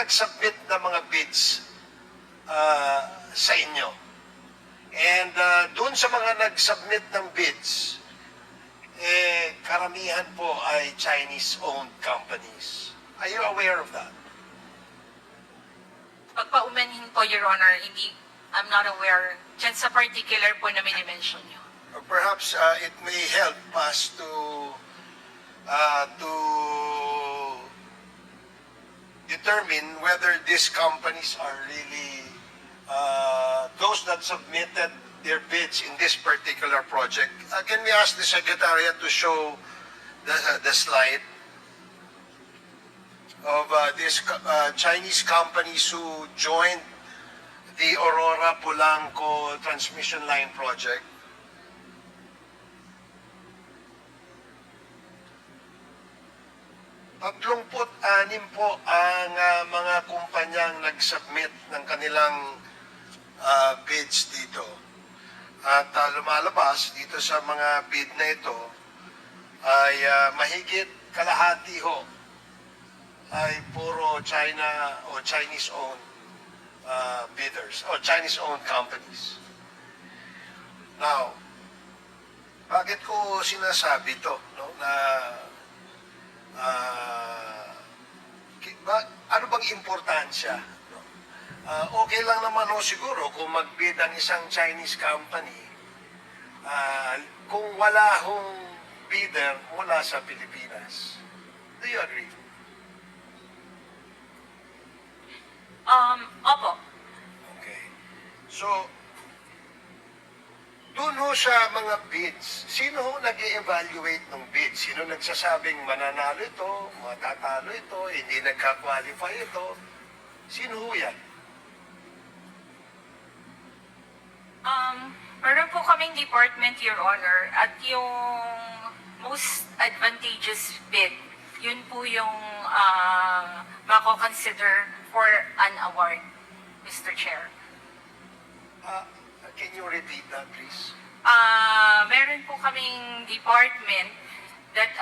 nag-submit ng mga bids sa inyo. And doon sa mga nag-submit ng bids, karamihan po ay Chinese-owned companies. Are you aware of that? Pagpaumanhin po, Your Honor, I'm not aware dyan sa particular po na minimension nyo. Or perhaps it may help us to determine whether these companies are really those that submitted their bids in this particular project. Can we ask the Secretariat to show the slide of these Chinese companies who joined the Aurora Polanco transmission line project? Tatlongput-anim po ang mga kumpanyang nag-submit ng kanilang bids dito. At lumalabas dito sa mga bid na ito ay mahigit kalahati ho ay puro China o Chinese-owned bidders o Chinese-owned companies. Now, bakit ko sinasabi to, no, na ano bang importansya? No? Okay lang naman ho siguro kung mag-bid ang isang Chinese company kung wala hong bidder mula sa Pilipinas. Do you agree? Opo. Okay. So, doon ho sa mga bids, sino ho nag-evaluate ng bids? Sino nagsasabing mananalo ito, matatalo ito, hindi nagka-qualify ito? Sino ho yan? Meron po kaming department, Your Honor, at yung most advantageous bid, yun po yung mako-consider for an award, Mr. Chair. Can you repeat that, please? Meron po kaming department that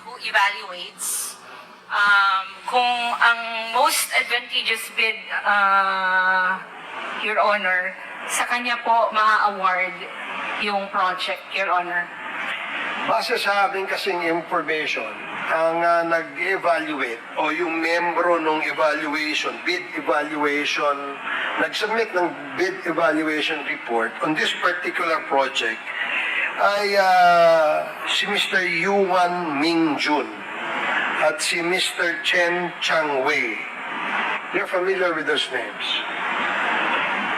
who evaluates kung ang most advantageous bid, Your Honor, sa kanya po ma-award yung project, Your Honor. Base sa aking kasing information, ang nag-evaluate o yung membro ng evaluation, bid evaluation, nag-submit ng bid evaluation report on this particular project ay si Mr. Yuan Mingjun at si Mr. Chen Changwei. You're familiar with those names?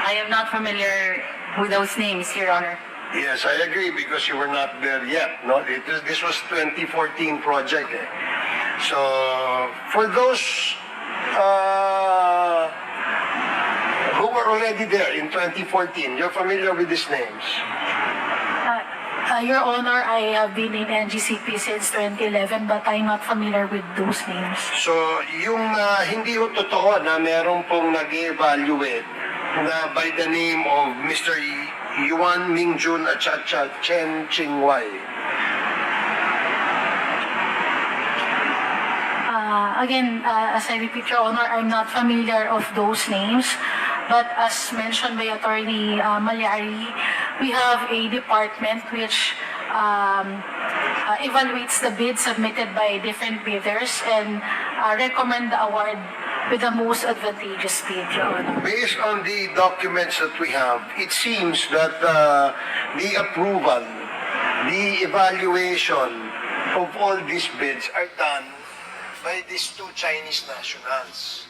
I am not familiar with those names, Your Honor. Yes, I agree because you were not there yet. No, this was 2014 project. So for those who were already there in 2014, you're familiar with these names. Your Honor, I have been in NGCP since 2011 but I'm not familiar with those names. So yung hindi ho totoo na meron pong nag-evaluate na by the name of Mr. Yuan Mingjun at Chen Chingwei. Again, as I repeat, Your Honor, I'm not familiar of those names. But as mentioned by Attorney Malyari, we have a department which evaluates the bids submitted by different bidders and recommend the award with the most advantageous bid, Your Honor. Based on the documents that we have, it seems that the approval, the evaluation of all these bids are done by these two Chinese nationals.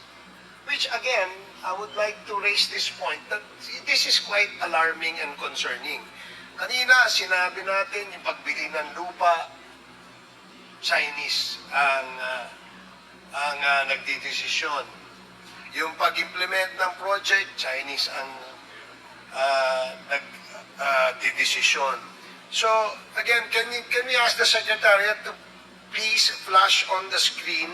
Which again, I would like to raise this point that this is quite alarming and concerning. Kanina, sinabi natin yung pagbili ng lupa, Chinese ang nagdidesisyon. Yung pag-implement ng project, Chinese ang nagdidesisyon. So, again, can we ask the Secretariat to please flash on the screen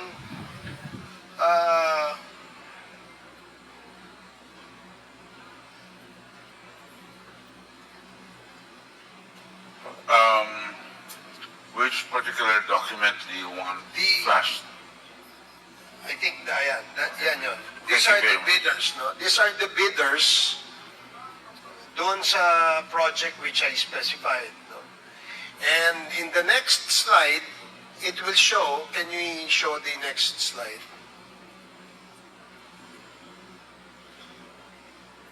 which particular document do you want flashed? I think, ayan, These are the bidders, no? These are the bidders doon sa project which I specified, no? And in the next slide, it will show, can you show the next slide?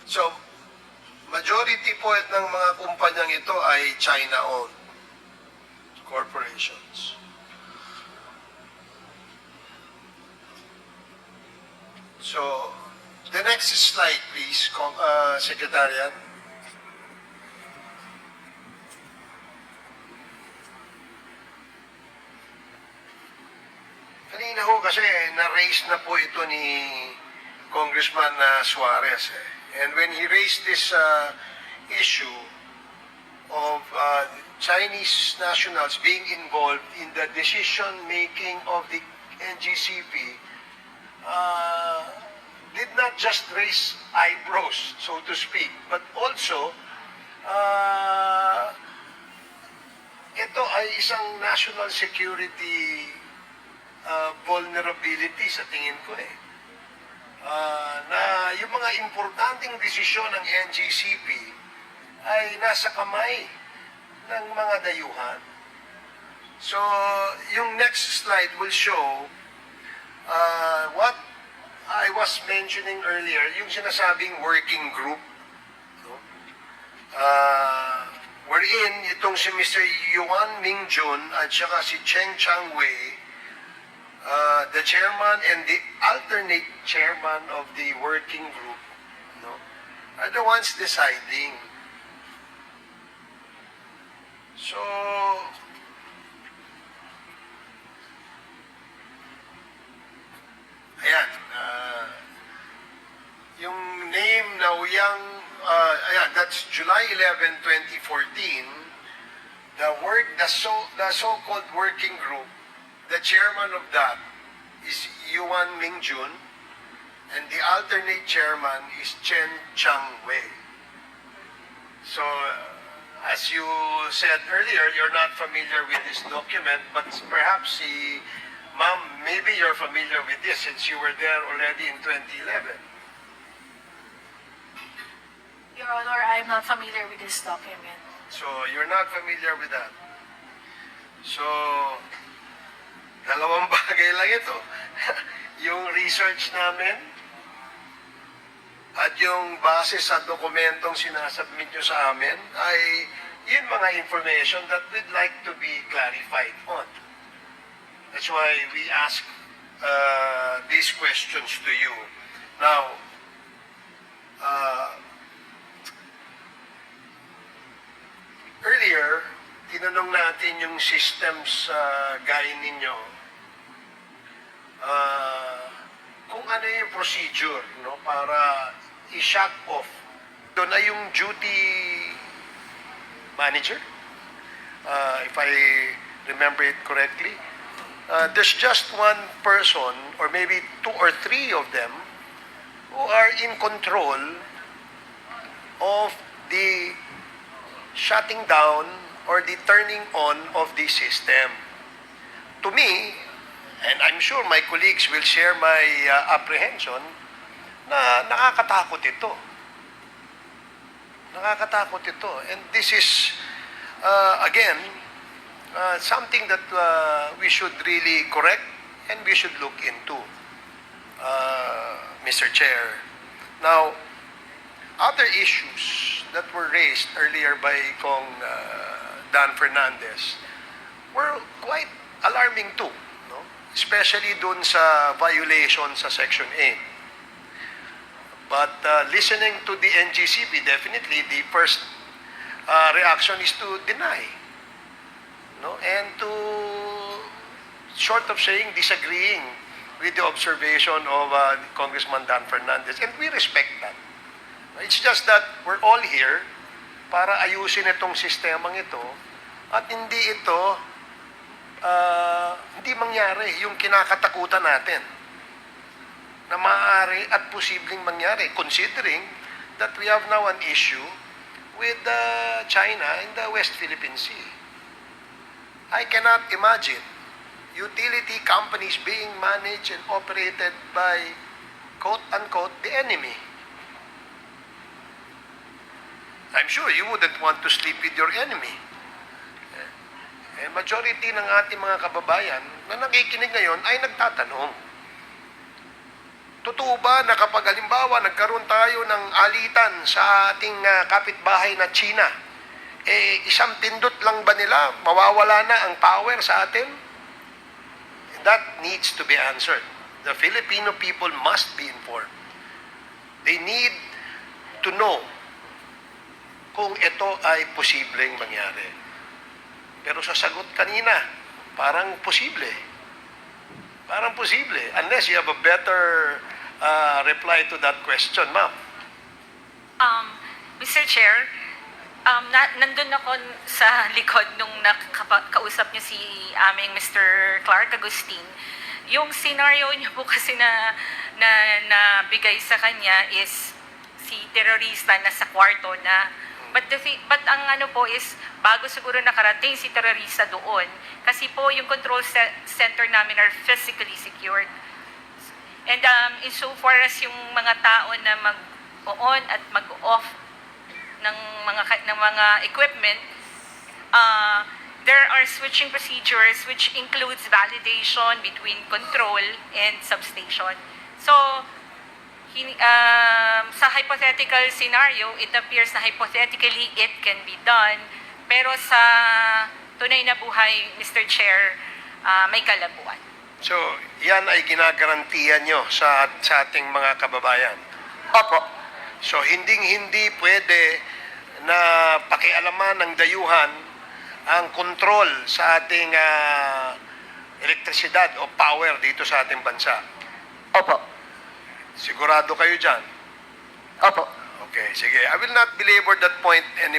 So, majority po ng mga kumpanyang ito ay China-owned corporations. So, the next slide, please, Secretariat. Kanina ho kasi na-raise na po ito ni Congressman Suarez. And when he raised this issue of Chinese nationals being involved in the decision-making of the NGCP, did not just raise eyebrows, so to speak, but also ito ay isang national security vulnerability sa tingin ko na yung mga importanteng desisyon ng NGCP ay nasa kamay ng mga dayuhan. So, yung next slide will show what I was mentioning earlier, yung sinasabing working group, no? Wherein itong si Mr. Yuan Mingjun at saka si Cheng Changwei, the chairman and the alternate chairman of the working group, no, are the ones deciding. So, ayan, yung name na Uyang, ayan, that's July 11, 2014, the so-called working group, the chairman of that is Yuan Mingjun, and the alternate chairman is Chen Changwei. So, as you said earlier, you're not familiar with this document, but perhaps Ma'am, maybe you're familiar with this since you were there already in 2011. Your Honor, I'm not familiar with this document. So, you're not familiar with that. So, dalawang bagay lang ito. Yung research namin at yung base sa dokumentong sinasubmit nyo sa amin ay yun mga information that we'd like to be clarified on. That's why we ask these questions to you. Now, earlier, tinanong natin yung systems gaya ninyo, kung ano yung procedure, no, para i-shut off. Doon na yung duty manager, if I remember it correctly. There's just one person, or maybe 2 or 3 of them, who are in control of the shutting down or the turning on of the system. To me, and I'm sure my colleagues will share my apprehension, na nakakatakot ito. Nakakatakot ito. And this is, again, something that we should really correct and we should look into, Mr. Chair. Now, other issues that were raised earlier by Kong Dan Fernandez were quite alarming too, no? Especially dun sa violation sa Section 8. But listening to the NGCP, definitely the first reaction is to deny, no? And to, short of saying, disagreeing with the observation of Congressman Dan Fernandez. And we respect that. It's just that we're all here para ayusin itong sistemang ito at hindi ito, hindi mangyari yung kinakatakutan natin na maaari at posibleng mangyari, considering that we have now an issue with China in the West Philippine Sea. I cannot imagine utility companies being managed and operated by quote-unquote, the enemy. I'm sure you wouldn't want to sleep with your enemy. Majority ng ating mga kababayan na nakikinig ngayon ay nagtatanong. Totoo ba na kapag halimbawa nagkaroon tayo ng alitan sa ating kapitbahay na China, isang pindot lang ba nila, mawawala na ang power sa atin? That needs to be answered. The Filipino people must be informed. They need to know kung ito ay posibleng mangyari. Pero sa sagot kanina, parang posible. Parang posible. Unless you have a better reply to that question, ma'am. Mr. Chair, nandun ako sa likod nung kausap niyo si aming Mr. Clark Agustin. Yung scenario niyo po kasi na bigay sa kanya is si terorista na sa kwarto na. But ang ano po is, bago siguro nakarating si terorista doon, kasi po yung control center namin are physically secured. And insofar as yung mga tao na mag-on at mag-off ng mga equipment, there are switching procedures which includes validation between control and substation. So, sa hypothetical scenario, it appears na hypothetically it can be done, pero sa tunay na buhay, Mr. Chair, may kalabuan. So, yan ay ginagarantiyan nyo sa ating mga kababayan. Opo. So, hindi pwede na pakialaman ng dayuhan ang control sa ating elektrisidad o power dito sa ating bansa. Opo. Sigurado kayo dyan? Opo. Okay, sige. I will not belabor that point anymore.